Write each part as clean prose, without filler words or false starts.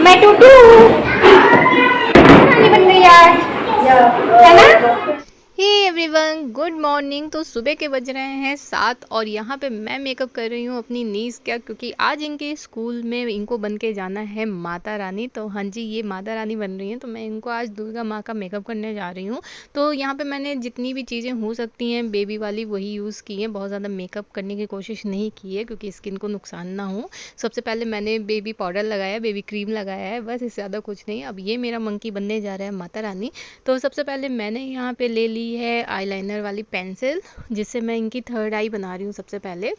मैं टूटू रानी बन गई आज, है ना। Hey everyone, good morning. तो सुबह के बज रहे हैं 7 और यहाँ पे मैं मेकअप कर रही हूँ अपनी नीस का, क्योंकि आज इनके स्कूल में इनको बन के जाना है माता रानी। तो हाँ जी, ये माता रानी बन रही हैं, तो मैं इनको आज दुर्गा माँ का मेकअप करने जा रही हूँ। तो यहाँ पे मैंने जितनी भी चीज़ें हो सकती हैं बेबी वाली वही यूज़ की हैं, बहुत ज़्यादा मेकअप करने की कोशिश नहीं की है क्योंकि स्किन को नुकसान ना हो। सबसे पहले मैंने बेबी पाउडर लगाया, बेबी क्रीम लगाया है, बस इससे ज़्यादा कुछ नहीं। अब ये मेरा मंकी बनने जा रहा है माता रानी। तो सबसे पहले मैंने यहाँ पे ले ली है आईलाइनर वाली पेंसिल, जिससे मैं इनकी थर्ड आई बना रही हूँ सबसे पहले।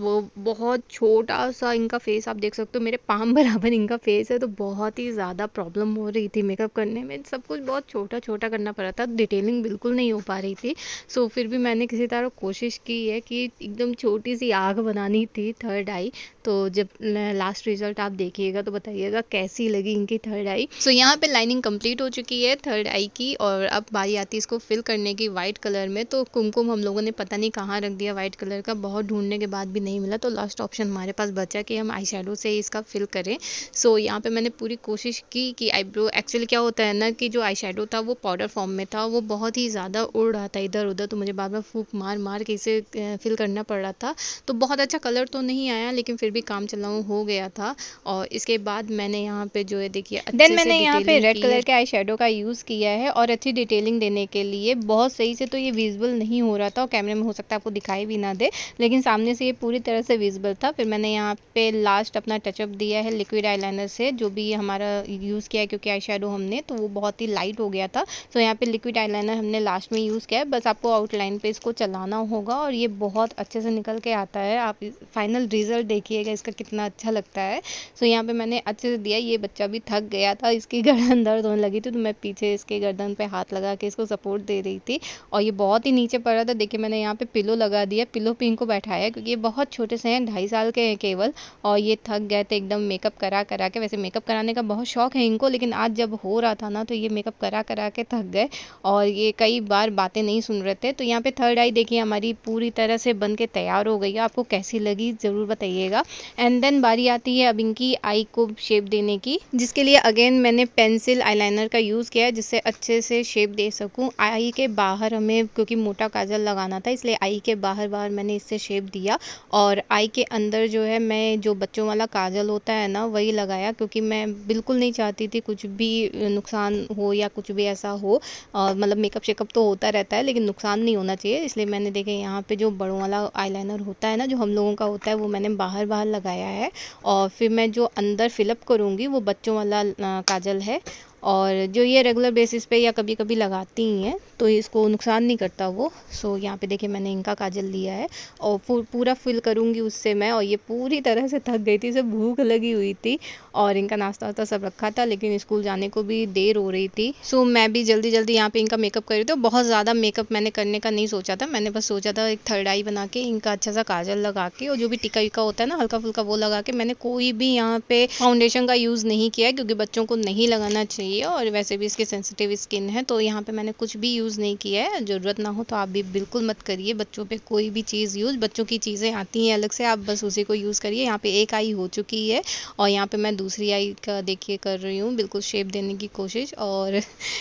वो बहुत छोटा सा इनका फेस आप देख सकते हो, मेरे पाम बराबर इनका फेस है, तो बहुत ही ज़्यादा प्रॉब्लम हो रही थी मेकअप करने में। सब कुछ बहुत छोटा छोटा करना पड़ा था, डिटेलिंग बिल्कुल नहीं हो पा रही थी। सो फिर भी मैंने किसी तरह कोशिश की है कि एकदम छोटी सी आग बनानी थी थर्ड आई। तो जब लास्ट रिजल्ट आप देखिएगा तो बताइएगा कैसी लगी इनकी थर्ड आई। सो यहाँ पे लाइनिंग कंप्लीट हो चुकी है थर्ड आई की, और अब बारी आती है इसको फिल करने की वाइट कलर में। तो कुमकुम हम लोगों ने पता नहीं कहाँ रख दिया वाइट कलर का, बहुत ढूंढने के बाद भी नहीं मिला। तो लास्ट ऑप्शन हमारे पास बचा कि हम आई शेडो से ही इसका फिल करें। सो यहाँ पे मैंने पूरी कोशिश की कि आईब्रो, एक्चुअली क्या होता है ना कि जो आई शेडो था वो पाउडर फॉर्म में था, वो बहुत ही ज़्यादा उड़ रहा था इधर उधर, तो मुझे बार बार फूक मार मार के इसे फिल करना पड़ रहा था। तो बहुत अच्छा कलर तो नहीं आया, लेकिन फिर भी काम चलाऊ हो गया था। और इसके बाद मैंने यहाँ पे जो है देखिए अच्छे से मैंने यहाँ पे डिटेलिंग रेड की है। कलर के आई शेडो का यूज़ किया है, और अच्छी डिटेलिंग देने के लिए बहुत सही से तो ये विजिबल नहीं हो रहा था, और कैमरे में हो सकता है आपको दिखाई भी ना दे, लेकिन सामने से ये पूरी तरह से विजिबल था। फिर मैंने यहाँ पे लास्ट अपना टचअप दिया है लिक्विड आईलाइनर से, जो भी हमारा यूज़ किया है, क्योंकि आई शेडो हमने तो वो बहुत ही लाइट हो गया था। तो यहाँ पे लिक्विड आईलाइनर हमने लास्ट में यूज़ किया है, बस आपको आउटलाइन पे इसको चलाना होगा और ये बहुत अच्छे से निकल के आता है। आप फाइनल रिजल्ट देखिएगा इसका कितना अच्छा लगता है। सो यहाँ पे मैंने अच्छे से दिया। ये बच्चा भी थक गया था, इसकी गर्दन दर्द होने लगी थी, तो मैं पीछे इसके गर्दन पे हाथ लगा के इसको सपोर्ट दे रही थी। और ये बहुत ही नीचे पड़ रहा था। देखिए मैंने यहाँ पे पिलो लगा दिया, पिलो पे इनको बैठाया, क्योंकि ये बहुत छोटे से हैं, 2.5 साल के हैं केवल, और ये थक गए थे एकदम मेकअप करा करा के। वैसे मेकअप कराने का बहुत शौक है इनको, लेकिन आज जब हो रहा था ना तो ये मेकअप करा करा के थक गए, और ये कई बार बातें नहीं सुन रहे थे। तो यहाँ पे थर्ड आई देखिए हमारी पूरी तरह से बन के तैयार हो गई है। आपको कैसी लगी ज़रूर बताइएगा। एंड देन बारी आती है अब इनकी आई को शेप देने की, जिसके लिए अगेन मैंने पेंसिल आईलाइनर का यूज़ किया है, जिससे अच्छे से शेप दे सकूं। आई के बाहर हमें क्योंकि मोटा काजल लगाना था, इसलिए आई के बाहर बाहर मैंने इससे शेप दिया, और आई के अंदर जो है मैं जो बच्चों वाला काजल होता है ना वही लगाया, क्योंकि मैं बिल्कुल नहीं चाहती थी कुछ भी नुकसान हो या कुछ भी ऐसा हो। मतलब मेकअप शेकअप तो होता रहता है, लेकिन नुकसान नहीं होना चाहिए, इसलिए मैंने देखे यहाँ पे जो बड़ों वाला आईलाइनर होता है ना, जो हम लोगों का होता है, वो मैंने बाहर बाहर लगाया है। और फिर मैं जो अंदर फिलअप करूँगी वो बच्चों वाला काजल है, और जो ये रेगुलर बेसिस पे या कभी कभी लगाती ही हैं, तो इसको नुकसान नहीं करता वो। सो यहाँ पे देखिए मैंने इनका काजल लिया है, और पूरा फिल करूँगी उससे मैं। और ये पूरी तरह से थक गई थी, इसे भूख लगी हुई थी, और इनका नाश्ता वास्ता सब रखा था, लेकिन स्कूल जाने को भी देर हो रही थी। सो मैं भी जल्दी जल्दी यहाँ पे इनका मेकअप कर रही थी। बहुत ज़्यादा मेकअप मैंने करने का नहीं सोचा था, मैंने बस सोचा था एक थर्ड आई बना के इनका अच्छा सा काजल लगा के, और जो भी टिक्का विक्का होता है ना हल्का फुल्का वो लगा के। मैंने कोई भी यहाँ पे फाउंडेशन का यूज़ नहीं किया है, क्योंकि बच्चों को नहीं लगाना चाहिए, और वैसे भी इसकी सेंसिटिव स्किन है, तो यहाँ पे मैंने कुछ भी यूज़ नहीं किया है। ज़रूरत ना हो तो आप भी बिल्कुल मत करिए बच्चों पे कोई भी चीज़ यूज़। बच्चों की चीज़ें आती हैं अलग से, आप बस उसी को यूज़ करिए। यहाँ पे एक आई हो चुकी है, और यहाँ पे मैं दूसरी आई का देखिए कर रही हूँ बिल्कुल शेप देने की कोशिश, और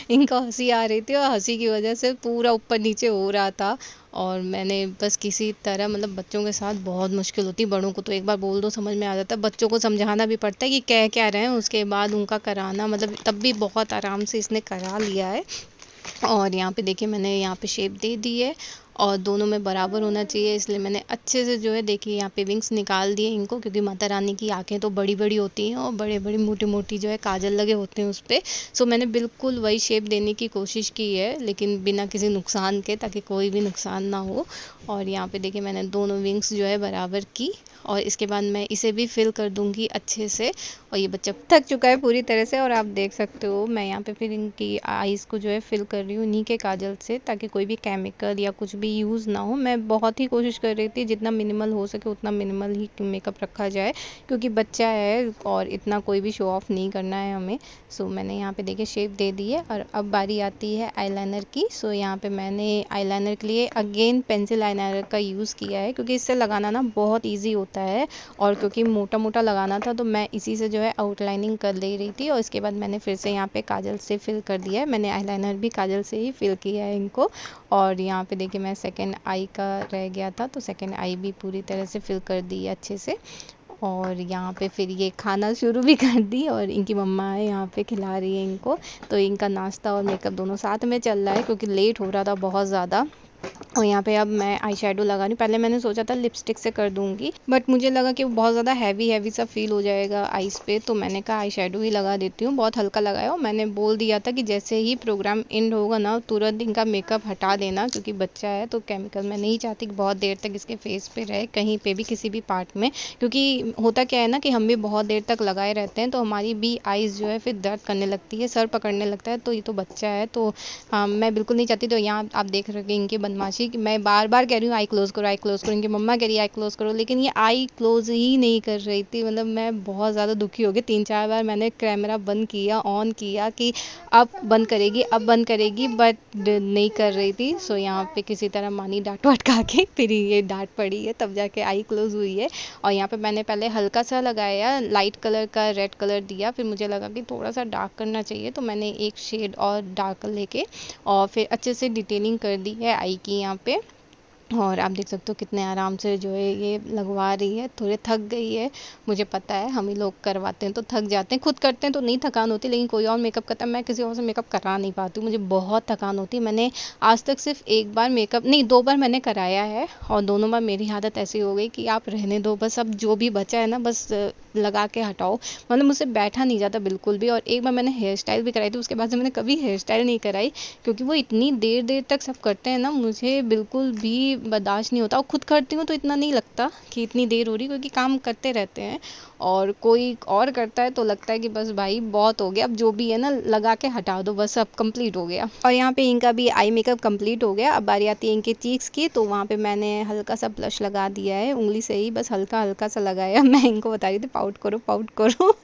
इनको हंसी आ रही थी, और हंसी की वजह से पूरा ऊपर नीचे हो रहा था। और मैंने बस किसी तरह, मतलब बच्चों के साथ बहुत मुश्किल होती है, बड़ों को तो एक बार बोल दो समझ में आ जाता है, बच्चों को समझाना भी पड़ता है कि कह क्या रहे हैं, उसके बाद उनका कराना, मतलब तब भी बहुत आराम से इसने करा लिया है। और यहाँ पे देखिए मैंने यहाँ पे शेप दे दी है, और दोनों में बराबर होना चाहिए, इसलिए मैंने अच्छे से जो है देखिए यहाँ पे विंग्स निकाल दिए इनको, क्योंकि माता रानी की आंखें तो बड़ी बड़ी होती हैं, और बड़े बड़ी मोटी मोटी जो है काजल लगे होते हैं उस पर। सो मैंने बिल्कुल वही शेप देने की कोशिश की है, लेकिन बिना किसी नुकसान के, ताकि कोई भी नुकसान ना हो। और यहाँ पे देखिए मैंने दोनों विंग्स जो है बराबर की, और इसके बाद मैं इसे भी फिल कर दूंगी अच्छे से। और ये बच्चा थक चुका है पूरी तरह से, और आप देख सकते हो मैं यहाँ पे फिर इनकी आईज़ को जो है फिल कर रही हूँ इन्हीं के काजल से, ताकि कोई भी केमिकल या कुछ भी यूज़ ना हो। मैं बहुत ही कोशिश कर रही थी जितना मिनिमल हो सके उतना मिनिमल ही मेकअप रखा जाए, क्योंकि बच्चा है और इतना कोई भी शो ऑफ नहीं करना है हमें। सो मैंने यहाँ पे देखिए शेप दे दी है और अब बारी आती है आईलाइनर की। सो यहाँ पे मैंने आईलाइनर के लिए अगेन पेंसिल आईलाइनर का यूज़ किया है, क्योंकि इससे लगाना ना बहुत ईजी होता है, और क्योंकि मोटा मोटा लगाना था तो मैं इसी से जो है आउटलाइनिंग कर ले रही थी। और इसके बाद मैंने फिर से यहाँ पे काजल से फिल कर दिया है। मैंने आईलाइनर भी काजल से ही फिल किया है इनको। और यहाँ पे देखिए मैं सेकेंड आई का रह गया था तो सेकेंड आई भी पूरी तरह से फिल कर दी है अच्छे से। और यहाँ पे फिर ये खाना शुरू भी कर दी, और इनकी मम्मा है यहाँ पे खिला रही है इनको। तो इनका नाश्ता और मेकअप दोनों साथ में चल रहा है, क्योंकि लेट हो रहा था बहुत ज़्यादा। और यहाँ पे अब मैं आई शेडो लगा रही हूँ। पहले मैंने सोचा था लिपस्टिक से कर दूंगी, बट मुझे लगा कि वो बहुत ज़्यादा हैवी हैवी सा फील हो जाएगा आईज पे, तो मैंने कहा आई शेडो ही लगा देती हूँ। बहुत हल्का लगाया, और मैंने बोल दिया था कि जैसे ही प्रोग्राम एंड होगा ना तुरंत इनका मेकअप हटा देना, क्योंकि बच्चा है तो केमिकल मैं नहीं चाहती कि बहुत देर तक इसके फेस पे रहे कहीं पे भी किसी भी पार्ट में। क्योंकि होता क्या है ना कि हम भी बहुत देर तक लगाए रहते हैं तो हमारी भी आईज जो है फिर दर्द करने लगती है, सर पकड़ने लगता है। तो ये तो बच्चा है तो मैं बिल्कुल नहीं चाहती। तो यहाँ आप देख रहे हैं इनकी बदमाशी कि मैं बार बार कह रही हूँ आई क्लोज करो, आई क्लोज करो। इनकी मम्मा कह रही है आई क्लोज करो, लेकिन ये आई क्लोज ही नहीं कर रही थी। मतलब मैं बहुत ज़्यादा दुखी हो गई। 3-4 बार मैंने कैमरा बंद किया, ऑन किया कि अब बंद करेगी, अब बंद करेगी, बट नहीं कर रही थी। सो यहाँ पे किसी तरह मानी डांट वाट खा के फिर ये डांट पड़ी है, तब जाके आई क्लोज हुई है। और यहाँ पे मैंने पहले हल्का सा लगाया, लाइट कलर का रेड कलर दिया, फिर मुझे लगा कि थोड़ा सा डार्क करना चाहिए तो मैंने एक शेड और डार्क लेके और फिर अच्छे से डिटेलिंग कर दी है आई की यहाँ पे। और आप देख सकते हो कितने आराम से जो है ये लगवा रही है। थोड़े थक गई है, मुझे पता है, हम ही लोग करवाते हैं तो थक जाते हैं, खुद करते हैं तो नहीं थकान होती, लेकिन कोई और मेकअप करता है मैं किसी और से मेकअप करा नहीं पाती हूँ, मुझे बहुत थकान होती है। मैंने आज तक सिर्फ एक बार मेकअप नहीं 2 बार मैंने कराया है, और दोनों बार मेरी आदत ऐसी हो गई कि आप रहने दो बस, अब जो भी बचा है ना बस लगा के हटाओ। मतलब मुझसे बैठा नहीं जाता बिल्कुल भी। और एक बार मैंने हेयर स्टाइल भी कराई थी, उसके बाद से मैंने कभी हेयर स्टाइल नहीं कराई, क्योंकि वो इतनी देर देर तक सब करते हैं ना, मुझे बिल्कुल भी बर्दाश्त नहीं होता। और खुद करती हूँ तो इतना नहीं लगता कि इतनी देर हो रही, क्योंकि काम करते रहते हैं। और कोई और करता है तो लगता है कि बस भाई बहुत हो गया, अब जो भी है ना लगा के हटा दो बस, अब कंप्लीट हो गया। और यहाँ पे इनका भी आई मेकअप कंप्लीट हो गया। अब बारी आती है इनके चीक्स की, तो वहाँ पे मैंने हल्का सा ब्लश लगा दिया है, उंगली से ही बस हल्का हल्का सा लगाया। मैं इनको बता रही थी पाउट करो पाउट करो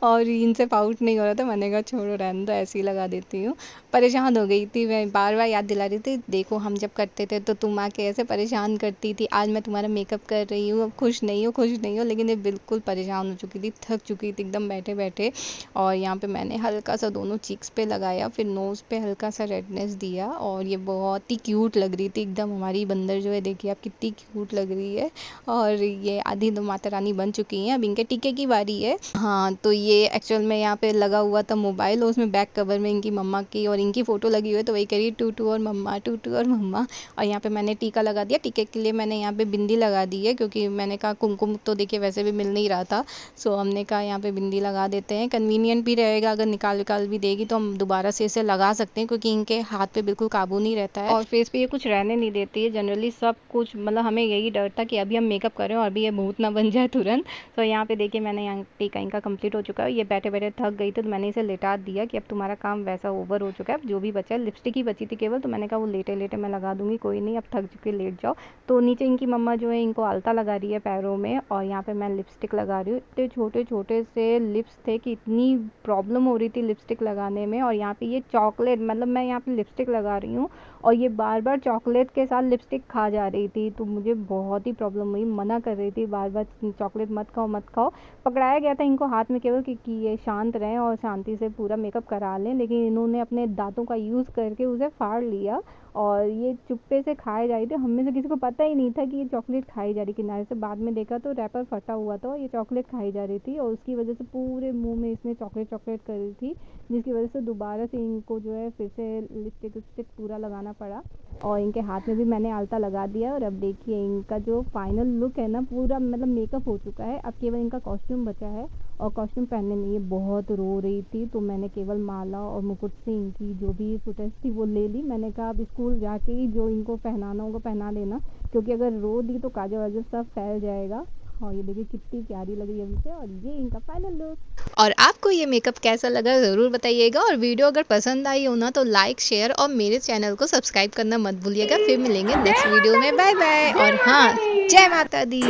और इनसे पाउट नहीं हो रहा था, मैंने कहा छोड़ो रहने दो, ऐसे ही लगा देती हूँ। परेशान हो गई थी, मैं बार बार याद दिला रही थी, देखो हम जब करते थे तो तुम आके ऐसे परेशान करती थी, आज मैं तुम्हारा मेकअप कर रही हूँ, अब खुश नहीं हो खुश नहीं हो। लेकिन ये बिल्कुल परेशान हो चुकी थी, थक चुकी थी एकदम बैठे बैठे। और यहाँ पे मैंने हल्का सा दोनों चीक्स पे लगाया, फिर नोज़ पे हल्का सा रेडनेस दिया, और ये बहुत ही क्यूट लग रही थी एकदम। हमारी बंदर जो है देखिए आप कितनी क्यूट लग रही है। और ये आधी तो माता रानी बन चुकी हैं, अब इनके टीके की बारी है। हाँ तो ये एक्चुअल में यहाँ पे लगा हुआ था मोबाइल, और उसमें बैक कवर में इनकी मम्मा की और इनकी फ़ोटो लगी हुई है, तो वही कह रही टूटू और मम्मा, टूटू और मम्मा। और यहाँ पे मैंने टीका लगा दिया। टीके के लिए मैंने यहाँ पे बिंदी लगा दी है, क्योंकि मैंने कहा कुमकुम तो देखिए वैसे भी मिल नहीं रहा था, सो हमने कहा यहाँ पे बिंदी लगा देते हैं, कन्वीनियंट भी रहेगा। अगर निकाल निकाल भी देगी तो हम दोबारा से इसे लगा सकते हैं, क्योंकि इनके हाथ पे बिल्कुल काबू नहीं रहता है, और फेस पे ये कुछ रहने नहीं देती है जनरली सब कुछ। मतलब हमें यही डर था कि अभी हम मेकअप कर रहे हैं और अभी ये भूत ना बन जाए तुरंत। तो यहाँ पे देखिए मैंने यहाँ टीका इनका कंप्लीट हो चुका है। ये बैठे बैठे थक गई थी तो मैंने इसे लेटा दिया कि अब तुम्हारा काम वैसा ओवर हो चुका है, अब जो भी बचा है लिपस्टिक ही बची थी केवल, तो मैंने कहा वो लेटे लेटे मैं लगा दूंगी, कोई नहीं अब थक चुके लेट जाओ। तो नीचे इनकी मम्मा जो है इनको आलता लगा रही है पैरों में, और यहाँ पे मैं लिपस्टिक लगा रही हूँ। इतने छोटे छोटे से लिप्स थे कि इतनी प्रॉब्लम हो रही थी लिपस्टिक लगाने में। और यहाँ पे ये चॉकलेट, मतलब मैं यहाँ पे लिपस्टिक लगा रही हूँ और ये बार बार चॉकलेट के साथ लिपस्टिक खा जा रही थी, तो मुझे बहुत ही प्रॉब्लम हुई, मना कर रही थी बार बार चॉकलेट मत खाओ मत खाओ। पकड़ाया गया था इनको हाथ में केवल कि ये शांत रहें और शांति से पूरा मेकअप करा लें, लेकिन इन्होंने अपने दांतों का यूज़ करके उसे फाड़ लिया और ये चुप्पे से खाए जा रही थी। हम में से किसी को पता ही नहीं था कि ये चॉकलेट खाई जा रही किनारे से, बाद में देखा तो रैपर फटा हुआ था और ये चॉकलेट खाई जा रही थी, और उसकी वजह से पूरे मुंह में इसने चॉकलेट चॉकलेट कर रही थी, जिसकी वजह से दोबारा से इनको जो है फिर से लिपस्टिक विपस्टिक पूरा लगाना पड़ा। और इनके हाथ में भी मैंने आलता लगा दिया। और अब देखिए इनका जो फाइनल लुक है ना, पूरा मतलब मेकअप हो चुका है, अब केवल इनका कॉस्ट्यूम बचा है। और कॉस्ट्यूम पहनने में ये बहुत रो रही थी, तो मैंने केवल माला और मुकुट से इनकी जो भी फुटेज थी वो ले ली। मैंने कहा अब स्कूल जाके ही जो इनको पहनाना होगा पहना देना, क्योंकि अगर रो दी तो काजल वाजल सब फैल जाएगा। और ये देखिए कितनी प्यारी लग रही है हमसे, और ये इनका फाइनल लुक। और आपको ये मेकअप कैसा लगा ज़रूर बताइएगा, और वीडियो अगर पसंद आई हो ना तो लाइक शेयर और मेरे चैनल को सब्सक्राइब करना मत भूलिएगा। फिर मिलेंगे नेक्स्ट वीडियो में, बाय बाय। और हाँ, जय माता दी।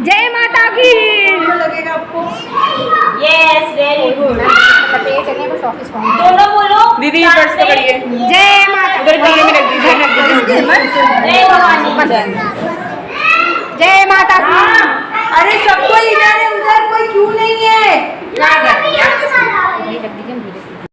जय माता की। लगेगा आपको? Yes very good. दोनों बोलो दीदी, पर्स पकड़िए। जय माता। उधर कमरे में रख दीजिए। जय भवानी। जय माता की। अरे